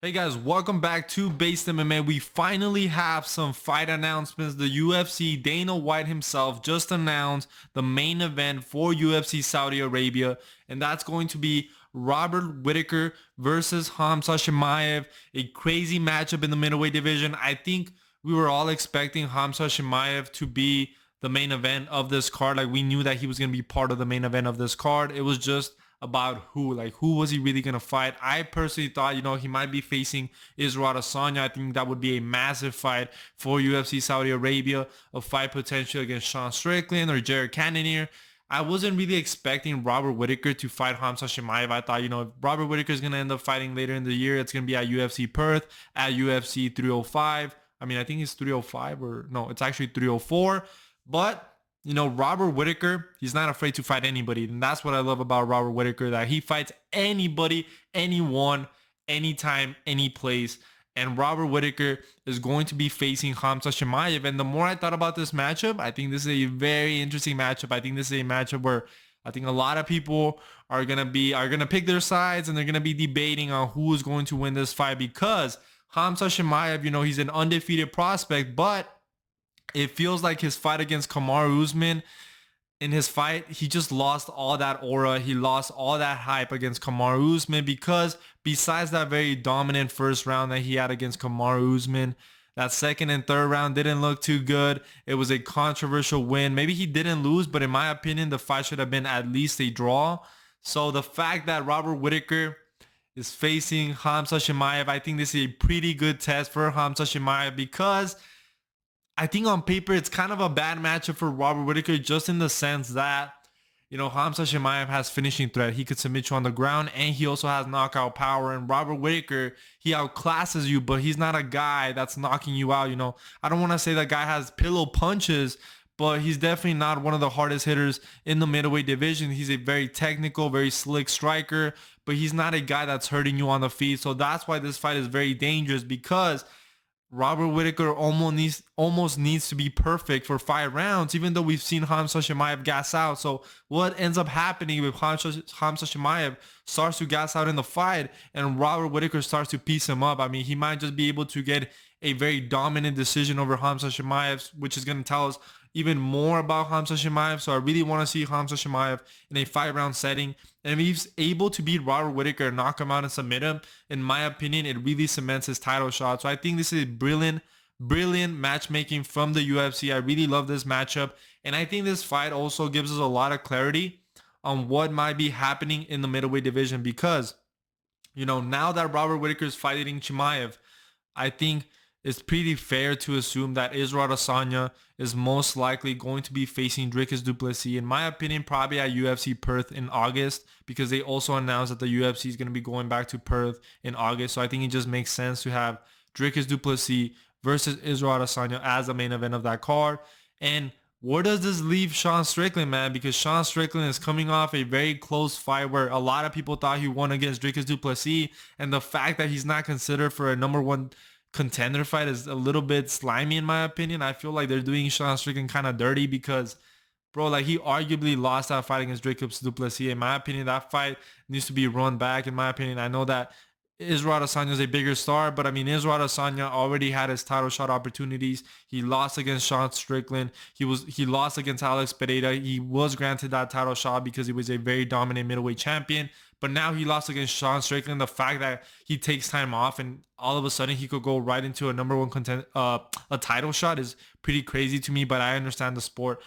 Hey guys, welcome back to Based MMA. We finally have some fight announcements. The UFC, Dana White himself just announced the main event for UFC Saudi Arabia, and that's going to be Robert Whittaker versus Khamzat Chimaev. A crazy matchup in the middleweight division. I think we were all expecting Khamzat Chimaev to be the main event of this card. Like, we knew that he was going to be part of the main event of this card. It was just about who was he really gonna fight. I personally thought, he might be facing Israel Adesanya. I think that would be a massive fight for UFC Saudi Arabia, a fight potential against Sean Strickland or Jared Cannonier. I wasn't really expecting Robert Whittaker to fight Khamzat Chimaev. I thought, if Robert Whittaker is gonna end up fighting later in the year, it's gonna be at UFC Perth at UFC 305. I mean, I think it's 305, or no, it's actually 304. But Robert Whittaker, he's not afraid to fight anybody. And that's what I love about Robert Whittaker, that he fights anybody, anyone, anytime, any place. And Robert Whittaker is going to be facing Khamzat Chimaev. And the more I thought about this matchup, I think this is a very interesting matchup. I think this is a matchup where I think a lot of people are gonna pick their sides, and they're gonna be debating on who is going to win this fight, because Khamzat Chimaev, he's an undefeated prospect, but it feels like his fight against Kamaru Usman, in his fight, he just lost all that aura. He lost all that hype against Kamaru Usman, because besides that very dominant first round that he had against Kamaru Usman, that second and third round didn't look too good. It was a controversial win. Maybe he didn't lose, but in my opinion, the fight should have been at least a draw. So the fact that Robert Whittaker is facing Khamzat Chimaev, I think this is a pretty good test for Khamzat Chimaev, because I think on paper it's kind of a bad matchup for Robert Whittaker, just in the sense that, Khamzat Chimaev has finishing threat. He could submit you on the ground, and he also has knockout power. And Robert Whittaker, he outclasses you, but he's not a guy that's knocking you out. I don't want to say that guy has pillow punches, but he's definitely not one of the hardest hitters in the middleweight division. He's a very technical, very slick striker, but he's not a guy that's hurting you on the feet. So that's why this fight is very dangerous, because Robert Whittaker almost needs to be perfect for 5 rounds, even though we've seen Khamzat Chimaev gas out. So what ends up happening with Khamzat Chimaev starts to gas out in the fight, and Robert Whittaker starts to piece him up. I mean, he might just be able to get a very dominant decision over Khamzat Chimaev, which is going to tell us even more about Khamzat Chimaev. So I really want to see Khamzat Chimaev in a 5-round setting. And if he's able to beat Robert Whittaker, knock him out and submit him, in my opinion, it really cements his title shot. So I think this is brilliant matchmaking from the UFC. I really love this matchup. And I think this fight also gives us a lot of clarity on what might be happening in the middleweight division, because, now that Robert Whittaker is fighting Chimaev, I think it's pretty fair to assume that Israel Adesanya is most likely going to be facing Dricus du Plessis, in my opinion, probably at UFC Perth in August, because they also announced that the UFC is going to be going back to Perth in August. So I think it just makes sense to have Dricus du Plessis versus Israel Adesanya as the main event of that card. And where does this leave Sean Strickland, man? Because Sean Strickland is coming off a very close fight where a lot of people thought he won against Dricus du Plessis, and the fact that he's not considered for a number 1 contender fight is a little bit slimy, in my opinion. I feel like they're doing Sean Strickland kind of dirty, because, bro, like, he arguably lost that fight against Dricus du Plessis. In my opinion, that fight needs to be run back, in my opinion. I know that Israel Adesanya is a bigger star, but I mean, Israel Adesanya already had his title shot opportunities. He lost against Sean Strickland. He lost against Alex Pereira. He was granted that title shot because he was a very dominant middleweight champion. But now he lost against Sean Strickland. The fact that he takes time off and all of a sudden he could go right into a number 1 a title shot is pretty crazy to me. But I understand the sport.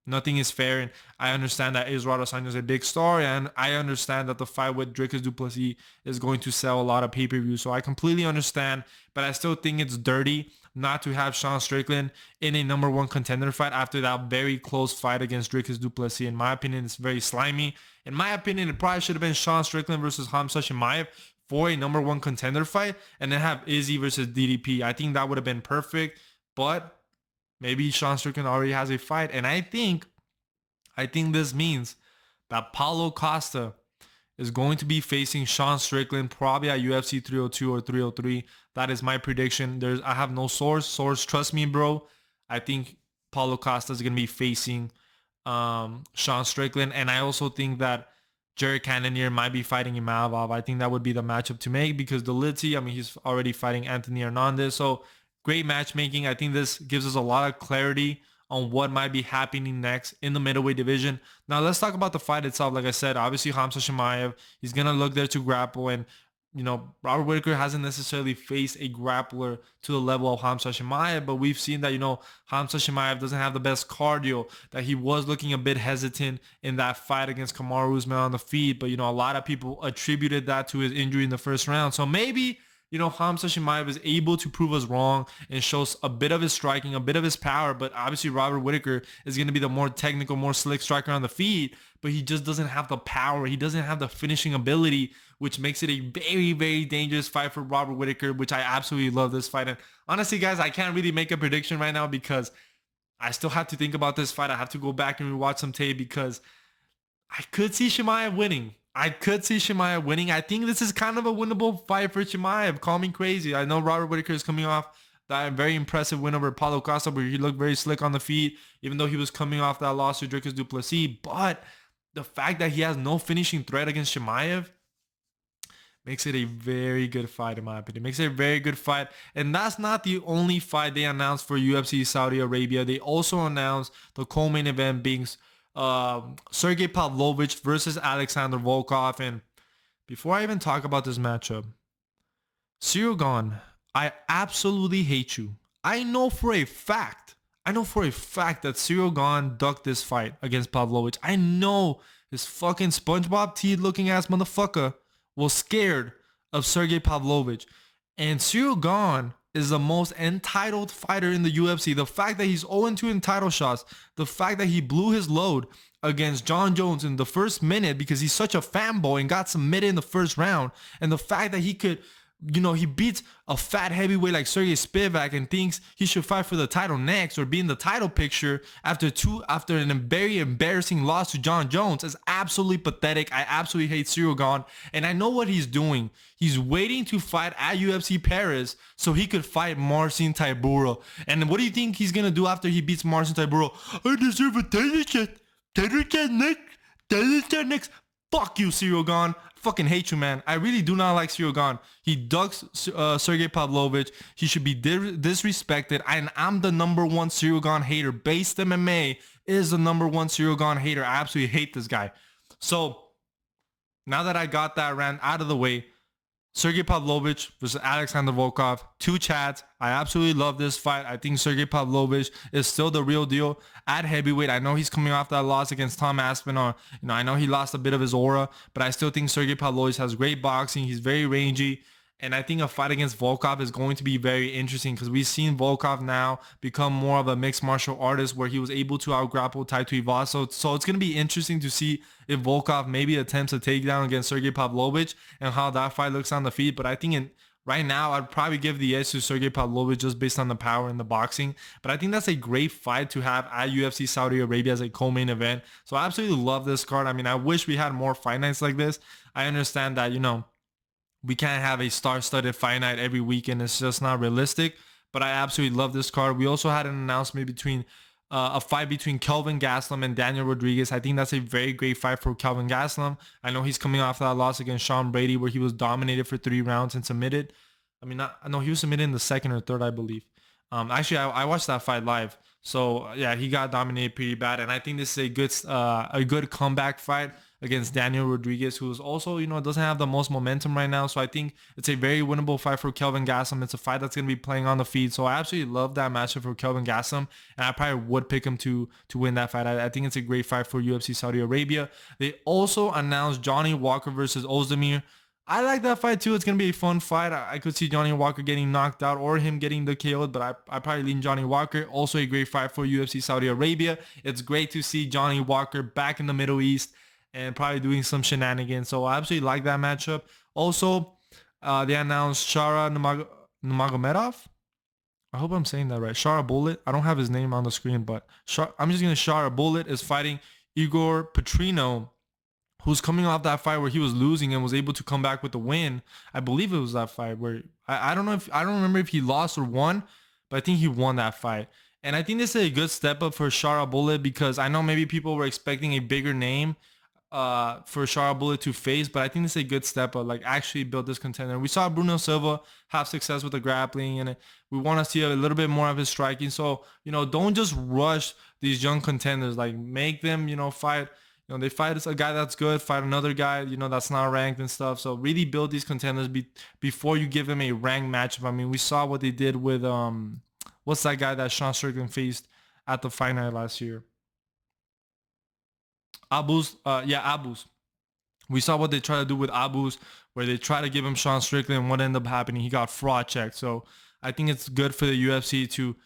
Nothing is fair, and I understand that Israel Adesanya is a big star, and I understand that the fight with Dricus du Plessis is going to sell a lot of pay-per-views. So I completely understand, but I still think it's dirty not to have Sean Strickland in a number 1 contender fight after that very close fight against Dricus du Plessis. In my opinion, it's very slimy. In my opinion, it probably should have been Sean Strickland versus Khamzat Chimaev for a number 1 contender fight, and then have Izzy versus DDP. I think that would have been perfect, but maybe Sean Strickland already has a fight. And I think this means that Paulo Costa is going to be facing Sean Strickland probably at UFC 302 or 303. That is my prediction. I have no source. Trust me, bro. I think Paulo Costa is going to be facing Sean Strickland. And I also think that Jared Cannonier might be fighting Imavov. I think that would be the matchup to make because Dolidze, I mean, he's already fighting Anthony Hernandez. So great matchmaking. I think this gives us a lot of clarity on what might be happening next in the middleweight division. Now let's talk about the fight itself. Like I said, obviously Khamzat Chimaev, he's gonna look there to grapple, and Robert Whittaker hasn't necessarily faced a grappler to the level of Khamzat Chimaev, but we've seen that, Khamzat Chimaev doesn't have the best cardio, that he was looking a bit hesitant in that fight against Kamaru Usman on the feet, but, a lot of people attributed that to his injury in the first round. So maybe, Khamzat Chimaev is able to prove us wrong and shows a bit of his striking, a bit of his power, but obviously Robert Whittaker is going to be the more technical, more slick striker on the feet, but he just doesn't have the power. He doesn't have the finishing ability, which makes it a very, very dangerous fight for Robert Whittaker, which I absolutely love this fight. And honestly, guys, I can't really make a prediction right now because I still have to think about this fight. I have to go back and rewatch some tape because I could see Chimaev winning. I think this is kind of a winnable fight for Chimaev. Call me crazy. I know Robert Whittaker is coming off that very impressive win over Paulo Costa, where he looked very slick on the feet, even though he was coming off that loss to Dricus du Plessis. But the fact that he has no finishing threat against Chimaev makes it a very good fight, in my opinion. Makes it a very good fight. And that's not the only fight they announced for UFC Saudi Arabia. They also announced the co-main event being Sergey Pavlovich versus Alexander Volkov. And before I even talk about this matchup, Ciryl Gane, I absolutely hate you. I know for a fact that Ciryl Gane ducked this fight against Pavlovich. I know this fucking SpongeBob teeth looking ass motherfucker was scared of Sergey Pavlovich. And Ciryl Gane is the most entitled fighter in the UFC. The fact that he's 0-2 in title shots, the fact that he blew his load against John Jones in the first minute because he's such a fanboy and got submitted in the first round, and the fact that he could, he beats a fat heavyweight like Sergey Spivak and thinks he should fight for the title next or be in the title picture after a very embarrassing loss to John Jones is absolutely pathetic. I absolutely hate Ciryl Gane, and I know what he's doing. He's waiting to fight at UFC Paris so he could fight Marcin Tybura. And what do you think he's gonna do after he beats Marcin Tybura? I deserve a title shot. Title shot next. Fuck you, Ciryl Gane. Fucking hate you, man. I really do not like Ciryl Gane. He ducks Sergey Pavlovich. He should be disrespected. And I'm the number one Ciryl Gane hater. Based MMA is the number one Ciryl Gane hater. I absolutely hate this guy. So now that I got that rant out of the way, Sergey Pavlovich versus Alexander Volkov, two chats. I absolutely love this fight. I think Sergey Pavlovich is still the real deal at heavyweight. I know he's coming off that loss against Tom Aspinall. I know he lost a bit of his aura, but I still think Sergey Pavlovich has great boxing. He's very rangy. And I think a fight against Volkov is going to be very interesting because we've seen Volkov now become more of a mixed martial artist where he was able to out-grapple Tai Tuivasa. So it's going to be interesting to see if Volkov maybe attempts a takedown against Sergey Pavlovich and how that fight looks on the feet. But I think right now, I'd probably give the edge to Sergey Pavlovich just based on the power in the boxing. But I think that's a great fight to have at UFC Saudi Arabia as a co-main event. So I absolutely love this card. I mean, I wish we had more fight nights like this. I understand that, we can't have a star-studded fight night every weekend. It's just not realistic. But I absolutely love this card. We also had an announcement between a fight between Kelvin Gastelum and Daniel Rodriguez. I think that's a very great fight for Kelvin Gastelum. I know he's coming off that loss against Sean Brady where he was dominated for 3 rounds and submitted. He was submitted in the second or third, I believe. Actually, I watched that fight live. So yeah, he got dominated pretty bad. And I think this is a good comeback fight against Daniel Rodriguez, who is also, doesn't have the most momentum right now. So I think it's a very winnable fight for Kelvin Gastelum. It's a fight that's going to be playing on the feet. So I absolutely love that matchup for Kelvin Gastelum. And I probably would pick him to win that fight. I think it's a great fight for UFC Saudi Arabia. They also announced Johnny Walker versus Ozdemir. I like that fight too. It's going to be a fun fight. I could see Johnny Walker getting knocked out or him getting the KO'd, but I probably lean Johnny Walker. Also a great fight for UFC Saudi Arabia. It's great to see Johnny Walker back in the Middle East and probably doing some shenanigans. So I absolutely like that matchup. Also, they announced Shara Nurmagomedov. I hope I'm saying that right. Shara Bullet. I don't have his name on the screen, but I'm just going to Shara Bullet is fighting Igor Petrino, who's coming off that fight where he was losing and was able to come back with the win. I believe it was that fight where I don't remember if he lost or won, but I think he won that fight. And I think this is a good step up for Shara Bullet because I know maybe people were expecting a bigger name for Char Bullet to face, but I think it's a good step up, like actually build this contender. We saw Bruno Silva have success with the grappling, and we want to see a little bit more of his striking. So, you know, don't just rush these young contenders, like make them, you know, fight. You know, they fight a guy that's good, fight another guy, you know, that's not ranked and stuff. So really build these contenders before you give them a ranked matchup. I mean, we saw what they did with what's that guy that Sean Strickland faced at the fight night last year? Abus. We saw what they tried to do with Abus, where they try to give him Sean Strickland, and what ended up happening, he got fraud checked. So I think it's good for the UFC to,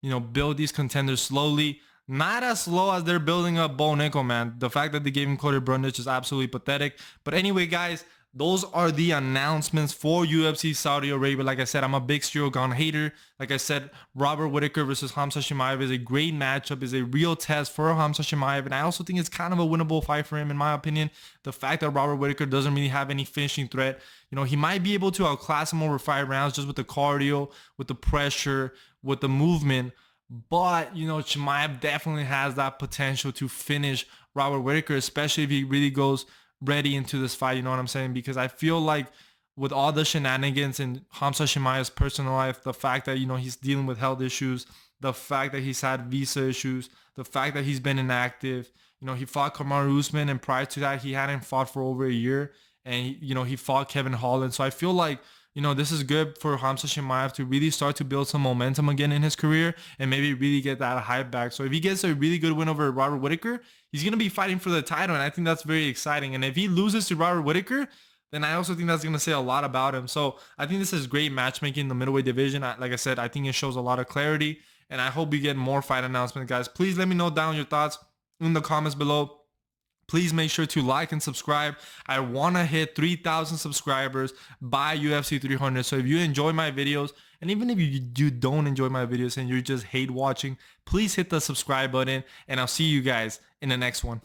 you know, build these contenders slowly. Not as slow as they're building up Bo Nickel, man. The fact that they gave him Cody Brundage is absolutely pathetic. But anyway, guys, those are the announcements for UFC Saudi Arabia. Like I said, I'm a big Strickland hater. Like I said, Robert Whittaker versus Khamzat Chimaev is a great matchup, is a real test for Khamzat Chimaev. And I also think it's kind of a winnable fight for him, in my opinion. The fact that Robert Whittaker doesn't really have any finishing threat. You know, he might be able to outclass him over 5 rounds just with the cardio, with the pressure, with the movement. But, you know, Chimaev definitely has that potential to finish Robert Whittaker, especially if he really goes ready into this fight, you know what I'm saying? Because I feel like with all the shenanigans in Khamzat Chimaev's personal life, the fact that, you know, he's dealing with health issues, the fact that he's had visa issues, the fact that he's been inactive, you know, he fought Kamaru Usman, and prior to that, he hadn't fought for over a year, and, you know, he fought Kevin Holland. So I feel like, you know, this is good for Khamzat Chimaev to really start to build some momentum again in his career and maybe really get that hype back. So if he gets a really good win over Robert Whittaker, he's going to be fighting for the title, and I think that's very exciting. And if he loses to Robert Whittaker, then I also think that's going to say a lot about him. So I think this is great matchmaking in the middleweight division. Like I said, I think it shows a lot of clarity, and I hope we get more fight announcements, guys. Please let me know down your thoughts in the comments below. Please make sure to like and subscribe. I want to hit 3,000 subscribers by UFC 300. So if you enjoy my videos, and even if you don't enjoy my videos and you just hate watching, please hit the subscribe button, and I'll see you guys in the next one.